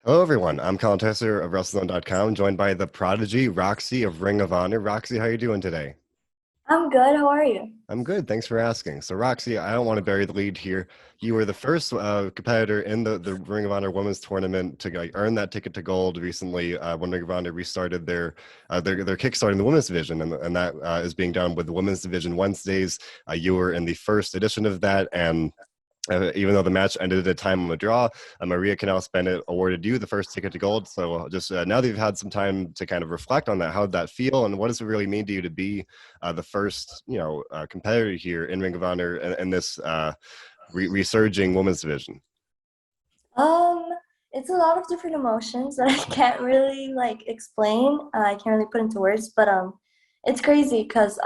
Hello, everyone. I'm Colin Tesser of WrestleZone.com, joined by the Prodigy, Rok-C of Ring of Honor. Rok-C, how are you doing today? I'm good. How are you? I'm good. Thanks for asking. So, Rok-C, I don't want to bury the lead here. You were the first competitor in the Ring of Honor Women's Tournament to earn that ticket to gold recently when Ring of Honor restarted their kickstarting the women's division, and that is being done with the women's division Wednesdays. You were in the first edition of that, and even though the match ended at a time of a draw, Maria Canales-Bennett awarded you the first ticket to gold. So just now that you've had some time to kind of reflect on that, how did that feel, and what does it really mean to you to be the first, competitor here in Ring of Honor and this resurging women's division? Um, it's a lot of different emotions that I can't really like explain. I can't really put into words, but it's crazy because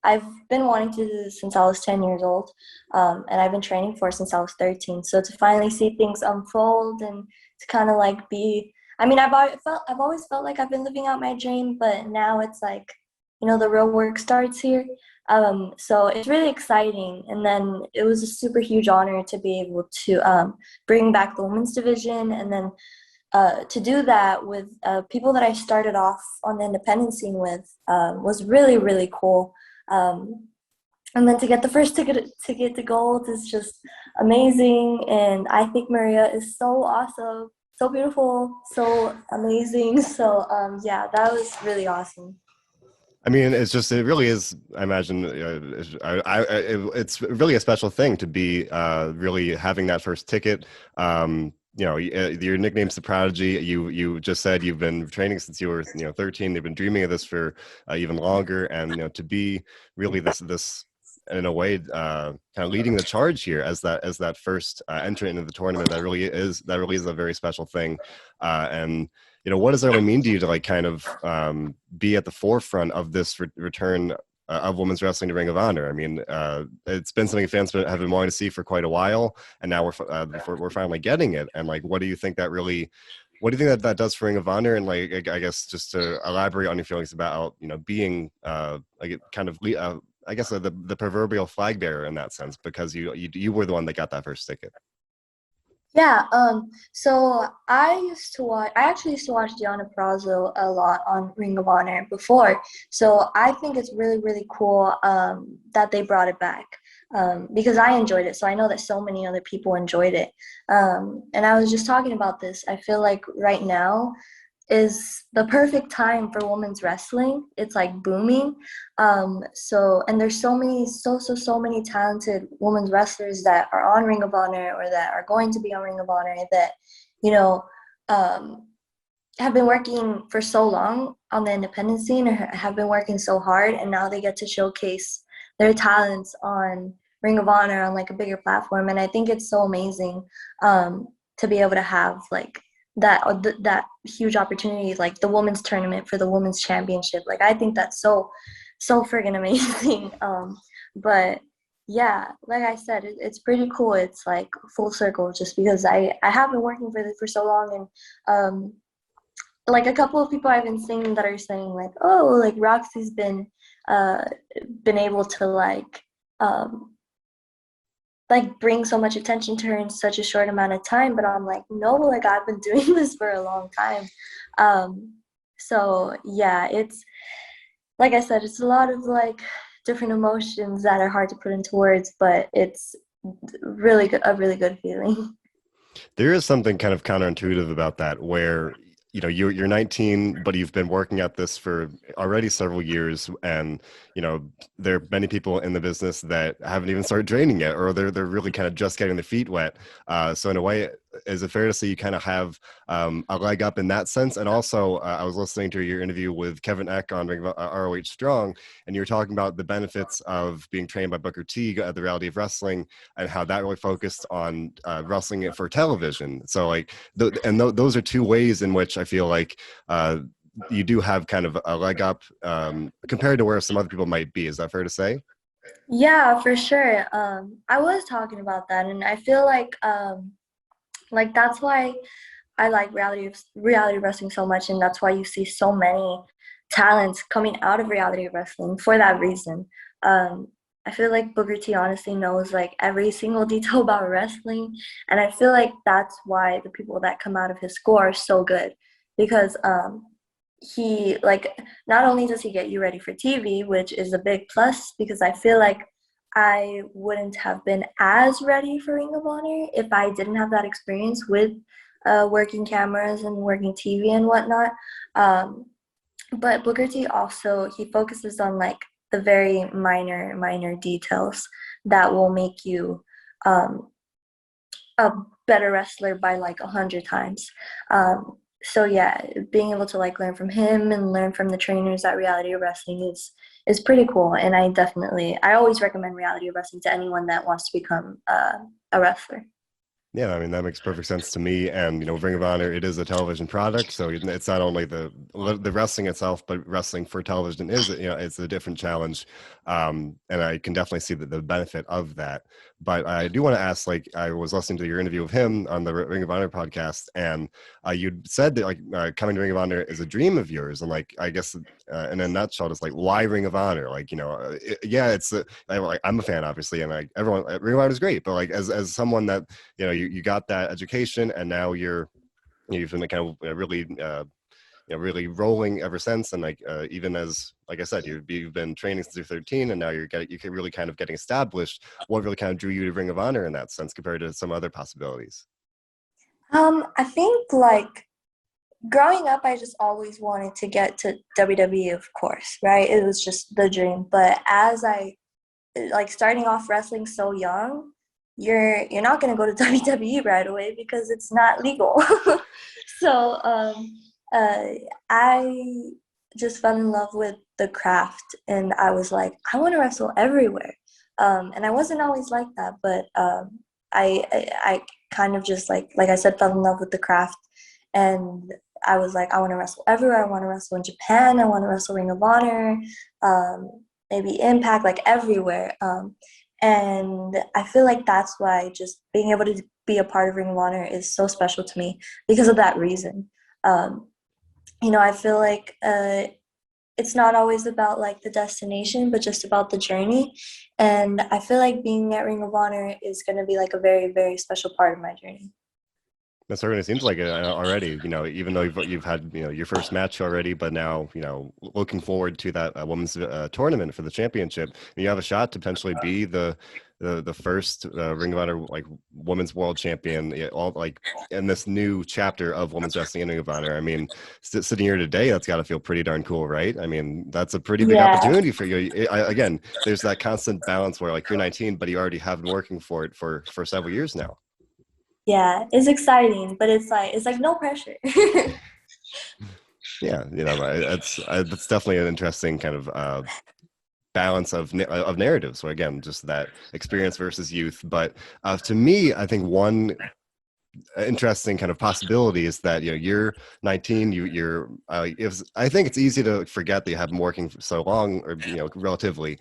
I've been wanting to do this since I was 10 years old, and I've been training for it since I was 13. So to finally see things unfold and to kind of like be, I mean, I've always felt like I've been living out my dream, but now it's like, the real work starts here. So it's really exciting. And then it was a super huge honor to be able to bring back the women's division and then to do that with people that I started off on the independent scene with was really, really cool. And then to get the first ticket to gold is just amazing. And I think Maria is so awesome, so beautiful, so amazing. So yeah, that was really awesome. I mean, it really is. I imagine it's really a special thing to be really having that first ticket. Your nickname's the Prodigy. You just said you've been training since you were 13. You've been dreaming of this for even longer, and to be really this in a way kind of leading the charge here as that first entrant into the tournament. That really is a very special thing, and what does that really mean to you to like kind of be at the forefront of this return of women's wrestling to Ring of Honor? I mean, it's been something fans have been wanting to see for quite a while, and now we're finally getting it. And like, what do you think that does for Ring of Honor? And like, I guess just to elaborate on your feelings about being like kind of I guess the proverbial flag bearer in that sense, because you were the one that got that first ticket. Yeah, so I actually used to watch Deanna Prazo a lot on Ring of Honor before. So I think it's really, really cool that they brought it back because I enjoyed it. So I know that so many other people enjoyed it. And I was just talking about this. I feel like right now is the perfect time for women's wrestling. It's like booming. And there's so many talented women's wrestlers that are on Ring of Honor or that are going to be on Ring of Honor that, you know, um, have been working for so long on the independent scene or have been working so hard, and now they get to showcase their talents on Ring of Honor on like a bigger platform. And I think it's so amazing to be able to have like that huge opportunity, like the women's tournament for the women's championship. Like I think that's so friggin' amazing. But yeah, like I said, it's pretty cool. It's like full circle, just because I have been working for this for so long, and like a couple of people I've been seeing that are saying like, oh, like Roxy's uh been able to um bring so much attention to her in such a short amount of time. But I'm like, no, like I've been doing this for a long time. um so yeah, it's like I said, it's a lot of like different emotions that are hard to put into words, but it's really good, a really good feeling. There is something kind of counterintuitive about that, where you're 19, but you've been working at this for already several years, and there are many people in the business that haven't even started training yet, or they're really kind of just getting their feet wet. So in a way, is it fair to say you kind of have a leg up in that sense? And also, I was listening to your interview with Kevin Eck on ROH Strong, and you were talking about the benefits of being trained by Booker T at the Reality of Wrestling, and how that really focused on wrestling it for television. So like, those are two ways in which I feel like you do have kind of a leg up compared to where some other people might be. Is that fair to say? Yeah, for sure. I was talking about that, and I feel like that's why I like reality wrestling so much, and that's why you see so many talents coming out of reality wrestling for that reason. Um, I feel like Booker T honestly knows like every single detail about wrestling, and I feel like that's why the people that come out of his school are so good because he like not only does he get you ready for TV, which is a big plus because I feel like I wouldn't have been as ready for Ring of Honor if I didn't have that experience with working cameras and working TV and whatnot. Um, but Booker T also he focuses on like the very minor details that will make you um, a better wrestler by like 100 times. So yeah, being able to like learn from him and learn from the trainers at Reality of Wrestling is pretty cool. And I always recommend Reality of Wrestling to anyone that wants to become a wrestler. Yeah, I mean that makes perfect sense to me. And Ring of Honor, it is a television product, so it's not only the wrestling itself, but wrestling for television is it's a different challenge, and I can definitely see the benefit of that. But I do want to ask, like, I was listening to your interview of him on the Ring of Honor podcast, and you said that like coming to Ring of Honor is a dream of yours, and like I guess in a nutshell, it's like why Ring of Honor? Like yeah, I'm a fan obviously, and like everyone, Ring of Honor is great, but like as someone that you got that education and now you've been kind of really rolling ever since, and like even as like I said, you've been training since you're 13 and now you can really kind of getting established. What really kind of drew you to Ring of Honor in that sense compared to some other possibilities? I think like growing up, I just always wanted to get to WWE, of course, right? It was just the dream. But as I like starting off wrestling so young, you're not gonna go to WWE right away because it's not legal. So uh, I just fell in love with the craft, and I was like, I want to wrestle everywhere. And I wasn't always like that, but I kind of just like I said, fell in love with the craft, and I was like, I want to wrestle everywhere. I want to wrestle in Japan. I want to wrestle Ring of Honor, maybe Impact, like everywhere. And I feel like that's why just being able to be a part of Ring of Honor is so special to me because of that reason. Um, I feel like it's not always about like the destination, but just about the journey. And I feel like being at Ring of Honor is going to be like a very, very special part of my journey. That certainly seems like it already. Even though you've had your first match already, but now looking forward to that women's tournament for the championship. And you have a shot to potentially be the first Ring of Honor like women's world champion, all like in this new chapter of women's wrestling in Ring of Honor. I mean, sitting here today, that's got to feel pretty darn cool, right? I mean, that's a pretty big Yeah, opportunity for you. Again, there's that constant balance where like you're 19, but you already have been working for it for several years now. yeah, it's exciting, but it's like no pressure. Yeah, that's definitely an interesting kind of balance of narratives. So again, just that experience versus youth. But to me, I think one interesting kind of possibility is that you're 19, you're I think it's easy to forget that you have been working for so long, or relatively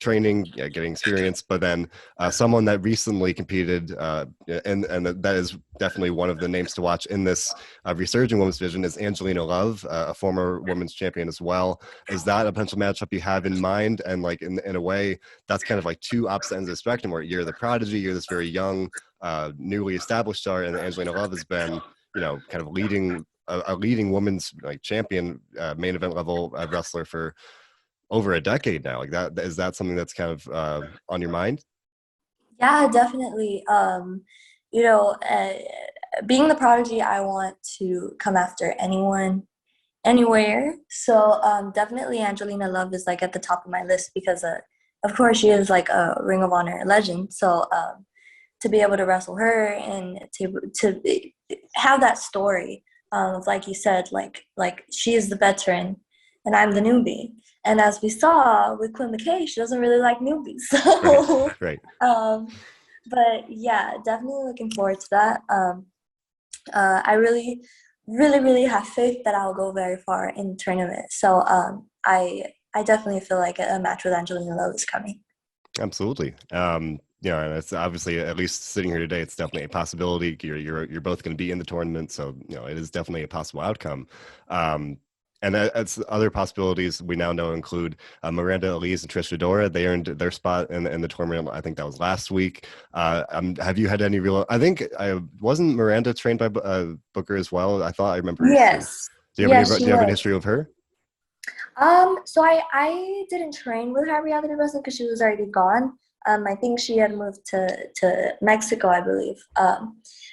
training, getting experience, but then someone that recently competed and that is definitely one of the names to watch in this resurging women's division is Angelina Love, a former women's champion as well. Is that a potential matchup you have in mind? And like in a way, that's kind of like two opposite ends of the spectrum, where you're the prodigy, you're this very young newly established star, and Angelina Love has been, kind of leading a leading women's like champion, main event level wrestler for over a decade now. Like that, is that something that's kind of on your mind? Yeah, definitely. Being the prodigy, I want to come after anyone, anywhere. So definitely Angelina Love is like at the top of my list because of course she is like a Ring of Honor legend. So to be able to wrestle her and to have that story of like you said, like she is the veteran and I'm the newbie. And as we saw with Quinn McKay, she doesn't really like newbies. Right, So, right. um, but yeah, definitely looking forward to that. I really, really, really have faith that I'll go very far in the tournament. So I definitely feel like a match with Angelina Love is coming. Absolutely. And it's obviously, at least sitting here today, it's definitely a possibility. You're both going to be in the tournament, so it is definitely a possible outcome. Um, And that's other possibilities we now know include Miranda Elise and Trish Adora. They earned their spot in the tournament. I think that was last week. Have you had any real? I think I wasn't Miranda trained by Booker as well. I thought I remember seeing. Yes. Do you have any? Yes, Do she you have any was. history of her? So I didn't train with her reality wrestling because she was already gone. I think she had moved to Mexico, I believe.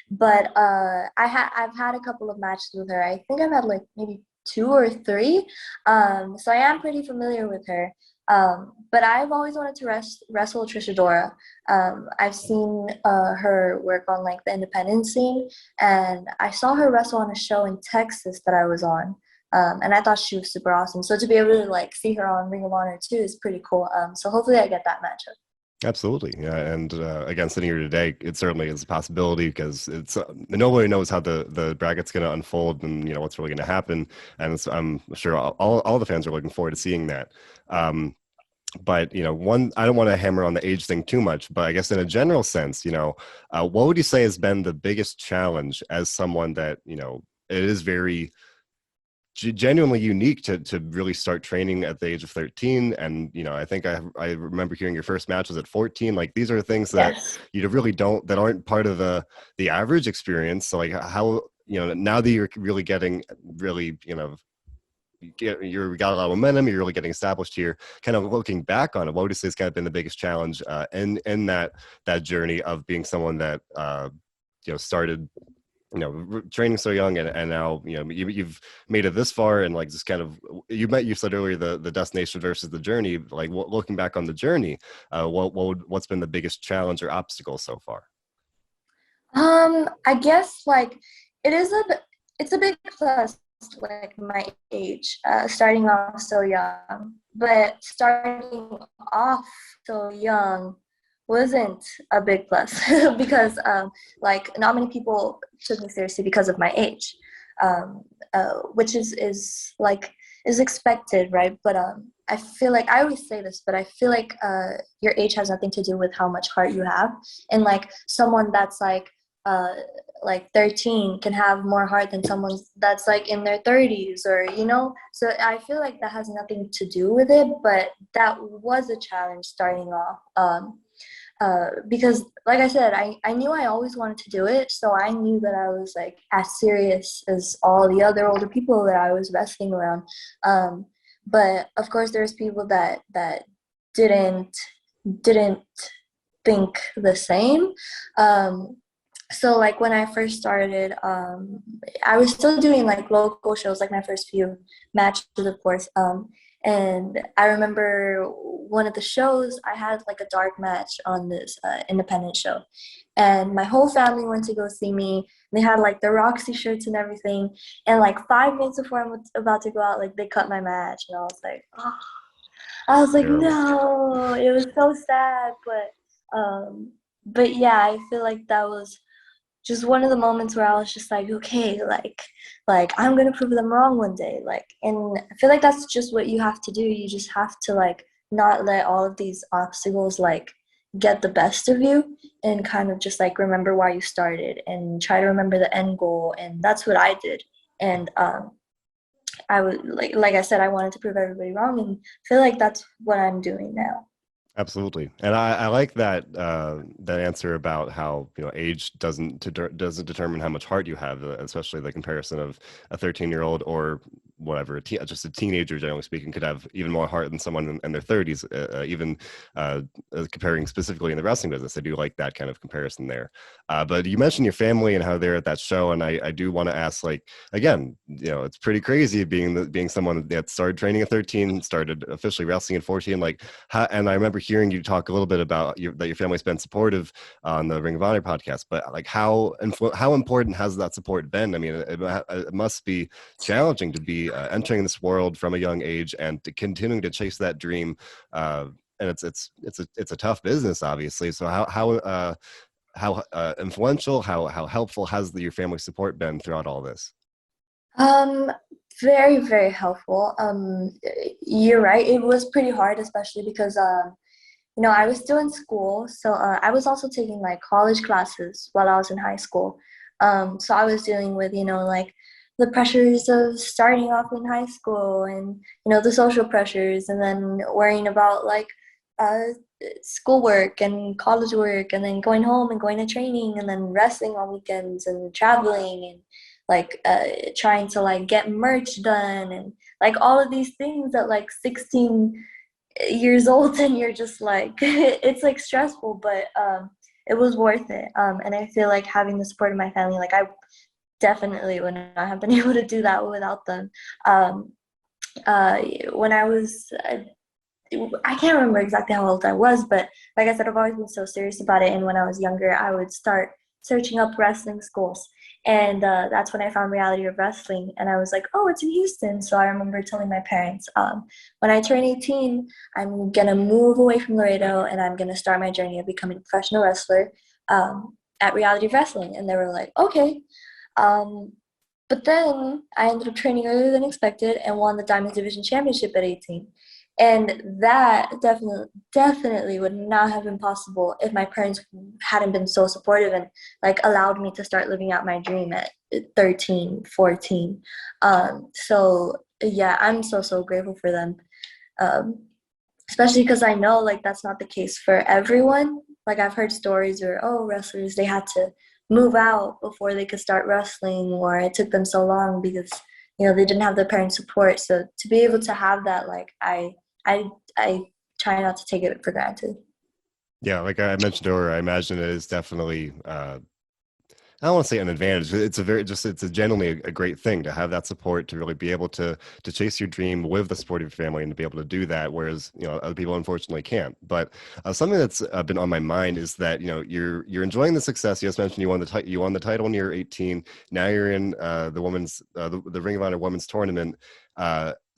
But I've had a couple of matches with her. I think I've had like maybe two or three. So I am pretty familiar with her. But I've always wanted to wrestle Trish Adora. I've seen her work on like the independent scene, and I saw her wrestle on a show in Texas that I was on. And I thought she was super awesome. So to be able to like see her on Ring of Honor too is pretty cool. So hopefully I get that matchup. Absolutely, yeah. And again, sitting here today, it certainly is a possibility because it's nobody knows how the bracket's going to unfold and what's really going to happen. And I'm sure all the fans are looking forward to seeing that. But one, I don't want to hammer on the age thing too much, but I guess in a general sense, what would you say has been the biggest challenge as someone that it is very genuinely unique to really start training at the age of 13. And I think I remember hearing your first match was at 14. Like, these are things that Yes. you really don't, that aren't part of the average experience. So like, how now that you're really getting really you're got a lot of momentum, you're really getting established here, kind of looking back on it, what would you say has kind of been the biggest challenge in that journey of being someone that started training so young, and now you've made it this far, and like just kind of you said earlier the destination versus the journey. Like, looking back on the journey, what's been the biggest challenge or obstacle so far? I guess like it is it's a big plus like my age, starting off so young. But starting off so young wasn't a big plus because like not many people took me seriously because of my age, which is like is expected, right? But I feel like I always say this, but I feel like your age has nothing to do with how much heart you have, and like someone that's uh, like 13 can have more heart than someone that's like in their 30s, or so I feel like that has nothing to do with it, but that was a challenge starting off, because like I said, I knew I always wanted to do it, so I knew that I was like as serious as all the other older people that I was wrestling around. But of course there's people that didn't didn't think the same. So like when I first started, I was still doing like local shows, like my first few matches, of course. And I remember one of the shows, I had like a dark match on this independent show, and my whole family went to go see me. They had like the Rok-C shirts and everything, and like 5 minutes before I'm about to go out, like they cut my match, and I was like, oh. I was like, Terrible. no, it was so sad, but yeah, I feel like that was just one of the moments where I was just like, okay, like I'm gonna prove them wrong one day. Like, and I feel like that's just what you have to do. You just have to like not let all of these obstacles like get the best of you, and kind of just like remember why you started and try to remember the end goal. And that's what I did. And I would like I said, I wanted to prove everybody wrong, and I feel like that's what I'm doing now. Absolutely, and I like that that answer about how age doesn't determine how much heart you have, especially the comparison of a 13-year-old or whatever, just a teenager, generally speaking, could have even more heart than someone in their 30s. Even comparing specifically in the wrestling business, I do like that kind of comparison there. But you mentioned your family and how they're at that show, and I do want to ask, like, again, it's pretty crazy being someone that started training at 13, started officially wrestling at 14, like. And I remember hearing you talk a little bit about that your family's been supportive on the Ring of Honor podcast, but like how important has that support been? I mean, it must be challenging to be entering this world from a young age and to continuing to chase that dream. And it's a tough business, obviously. So how influential, how helpful has your family support been throughout all this? Um, Very, very helpful. You're right. It was pretty hard, especially because I was still in school, so I was also taking like college classes while I was in high school. So I was dealing with like the pressures of starting off in high school, and the social pressures, and then worrying about like uh schoolwork and college work, and then going home and going to training, and then wrestling on weekends and traveling, and like trying to like get merch done, and like all of these things at like 16 years old. And you're just like it's like stressful, but it was worth it. And I feel like having the support of my family, like I definitely would not have been able to do that without them. um uh when I was I can't remember exactly how old I was, but like I said, I've always been so serious about it. And when I was younger, I would start searching up wrestling schools. And that's when I found Reality of Wrestling. And I was like, oh, it's in Houston. So I remember telling my parents, when I turn 18, I'm going to move away from Laredo and I'm going to start my journey of becoming a professional wrestler at Reality of Wrestling. And they were like, okay. Um, but then I ended up training earlier than expected and won the Diamond Division Championship at 18. And that definitely would not have been possible if my parents hadn't been so supportive and like allowed me to start living out my dream at 13, 14. So yeah, I'm so grateful for them. Um, Especially because I know like that's not the case for everyone. Like I've heard stories where, oh, wrestlers, they had to move out before they could start wrestling, or it took them so long because they didn't have their parents' support. So to be able to have that, like I try not to take it for granted. Yeah, like I mentioned earlier, I imagine it is definitely I don't want to say an advantage. It's a very just it's a genuinely a great thing to have that support to really be able to chase your dream with the support of your family and to be able to do that. Whereas other people unfortunately can't. But something that's been on my mind is that you're enjoying the success. You just mentioned you won the title when you were 18. Now you're in the women's the Ring of Honor women's tournament.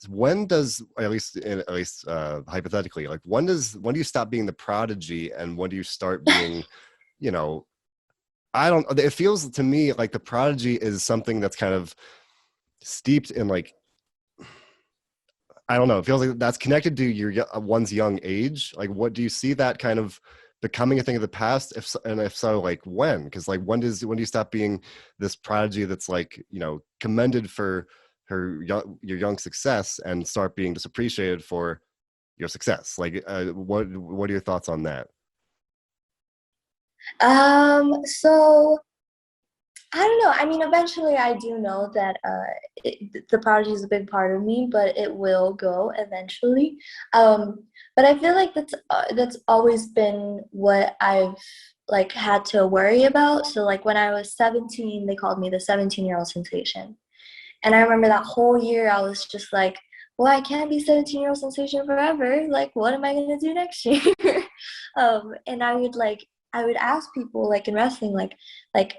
When does at least hypothetically, like when do you stop being the prodigy and when do you start being you know I don't. It feels to me like the prodigy is something that's kind of steeped in like I don't know. It feels like that's connected to one's young age. Like, what do you see that kind of becoming a thing of the past? If so, like when? Because like when do you stop being this prodigy that's like commended for your young success and start being just appreciated for your success? Like, what are your thoughts on that? So I don't know. I mean, eventually, I do know that the prodigy is a big part of me, but it will go eventually. But I feel like that's always been what I've like had to worry about. So like when I was 17, they called me the 17-year-old sensation, and I remember that whole year I was just like, well, I can't be 17-year-old sensation forever. Like, what am I gonna do next year? And I would ask people like in wrestling, like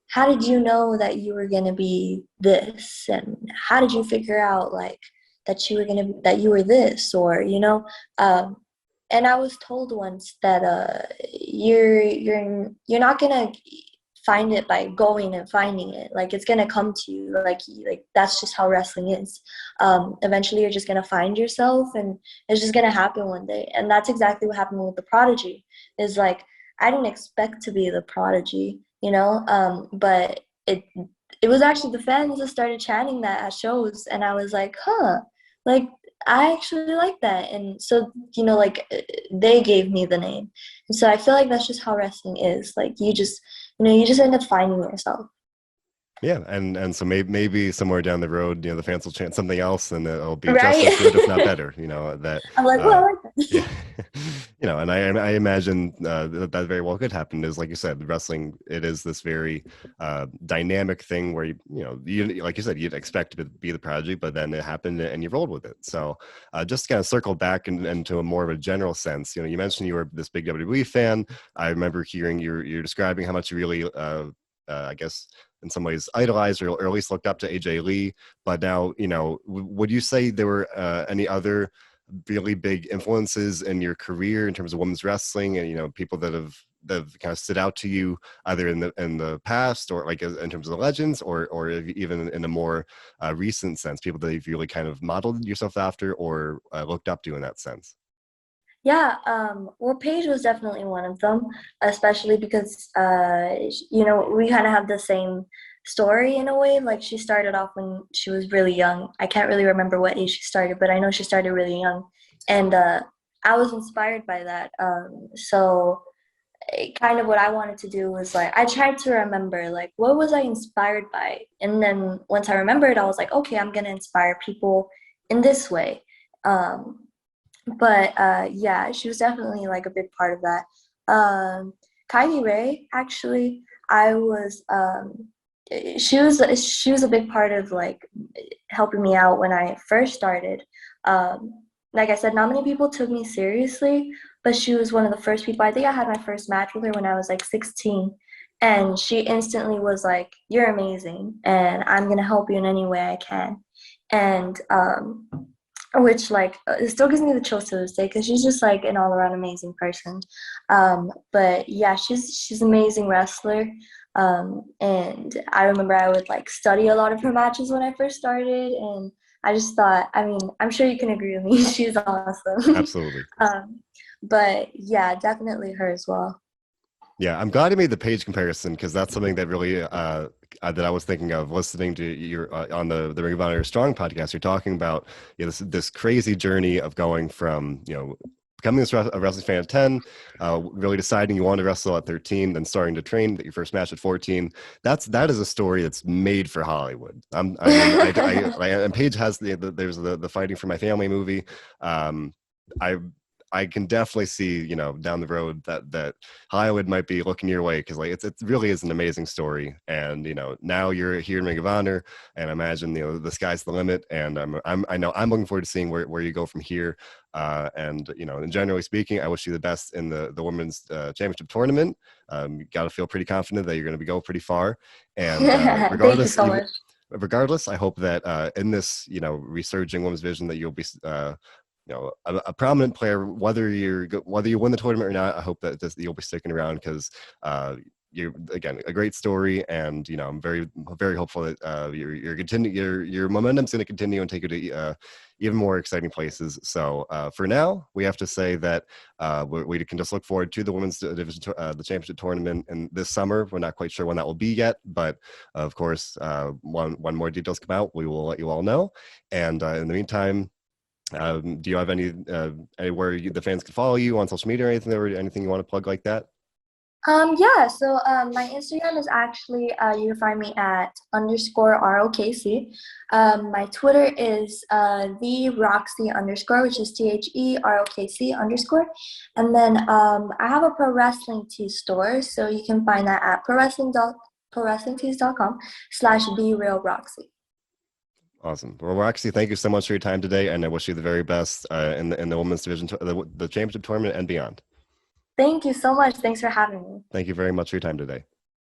how did you know that you were gonna be this, and how did you figure out like that you were this, or um, and I was told once that you're not gonna find it by going and finding it. Like it's gonna come to you. Like that's just how wrestling is. Eventually, you're just gonna find yourself, and it's just gonna happen one day. And that's exactly what happened with the Prodigy. Is like I didn't expect to be the Prodigy, but it was actually the fans that started chanting that at shows, and I was like, huh, like I actually like that. And so like they gave me the name, and so I feel like that's just how wrestling is. Like you just end up finding yourself. Yeah, and so maybe somewhere down the road, the fans will chant something else, and it'll be just as good, if not Right. better. That. I'm like, well, I like Yeah, that. and I imagine that very well could happen. Is like you said, wrestling it is this very dynamic thing where you like you said you'd expect to be the prodigy, but then it happened and you rolled with it. So just to kind of circle back and to a more of a general sense, you mentioned you were this big WWE fan. I remember hearing you're describing how much you really I guess in some ways idolized or at least looked up to AJ Lee. But now, would you say there were any other really big influences in your career in terms of women's wrestling and, people that have kind of stood out to you either in the past or like in terms of the legends or even in a more recent sense, people that you've really kind of modeled yourself after or looked up to in that sense? Yeah, well, Paige was definitely one of them, especially because we kind of have the same story in a way. Like she started off when she was really young. I can't really remember what age she started, but I know she started really young, and I was inspired by that. So kind of what I wanted to do was like I tried to remember like what was I inspired by, and then once I remembered, I was like, okay, I'm gonna inspire people in this way. Um, but yeah, she was definitely like a big part of that. Um, Kylie Ray, actually, I was she was a big part of like helping me out when I first started. Like I said, not many people took me seriously, but she was one of the first people. I think I had my first match with her when I was like 16, and she instantly was like, "You're amazing, and I'm gonna help you in any way I can." And which like it still gives me the chills to this day because she's just like an all around amazing person. But yeah, she's an amazing wrestler. And I remember I would like study a lot of her matches when I first started, and I just thought, I mean, I'm sure you can agree with me, she's awesome. Absolutely. But yeah, definitely her as well. Yeah, I'm glad you made the Paige comparison because that's something that really that I was thinking of listening to your on the Ring of Honor Strong podcast. You're talking about this crazy journey of going from becoming a wrestling fan at 10, really deciding you want to wrestle at 13, then starting to train at your first match at 14. That is a story that's made for Hollywood. I mean, and Paige has there's the Fighting for My Family movie. I I can definitely see, down the road that Hollywood might be looking your way because like it really is an amazing story. And now you're here in Ring of Honor, and I imagine the sky's the limit. And I know I'm looking forward to seeing where you go from here. And generally speaking, I wish you the best in the women's championship tournament. You got to feel pretty confident that you're going to go pretty far. And Thank you so much. regardless, I hope that in this resurging women's division that you'll be a prominent player, whether you win the tournament or not. I hope that you'll be sticking around because you're again a great story, and I'm very very hopeful that your momentum's going to continue and take you to even more exciting places. So for now, we have to say that we can just look forward to the women's division, the championship tournament, and this summer. We're not quite sure when that will be yet, but of course, when more details come out, we will let you all know. And in the meantime, do you have anywhere the fans can follow you on social media or anything you want to plug like that? Yeah, so my Instagram is actually you can find me at underscore ROKC. My Twitter is the Rok-C underscore, which is THEROKC underscore. And then I have a pro wrestling tee store, so you can find that at prowrestlingtees.com/BeRealRoxy. Awesome. Well, Roxy, thank you so much for your time today, and I wish you the very best in the women's division, the championship tournament and beyond. Thank you so much. Thanks for having me. Thank you very much for your time today.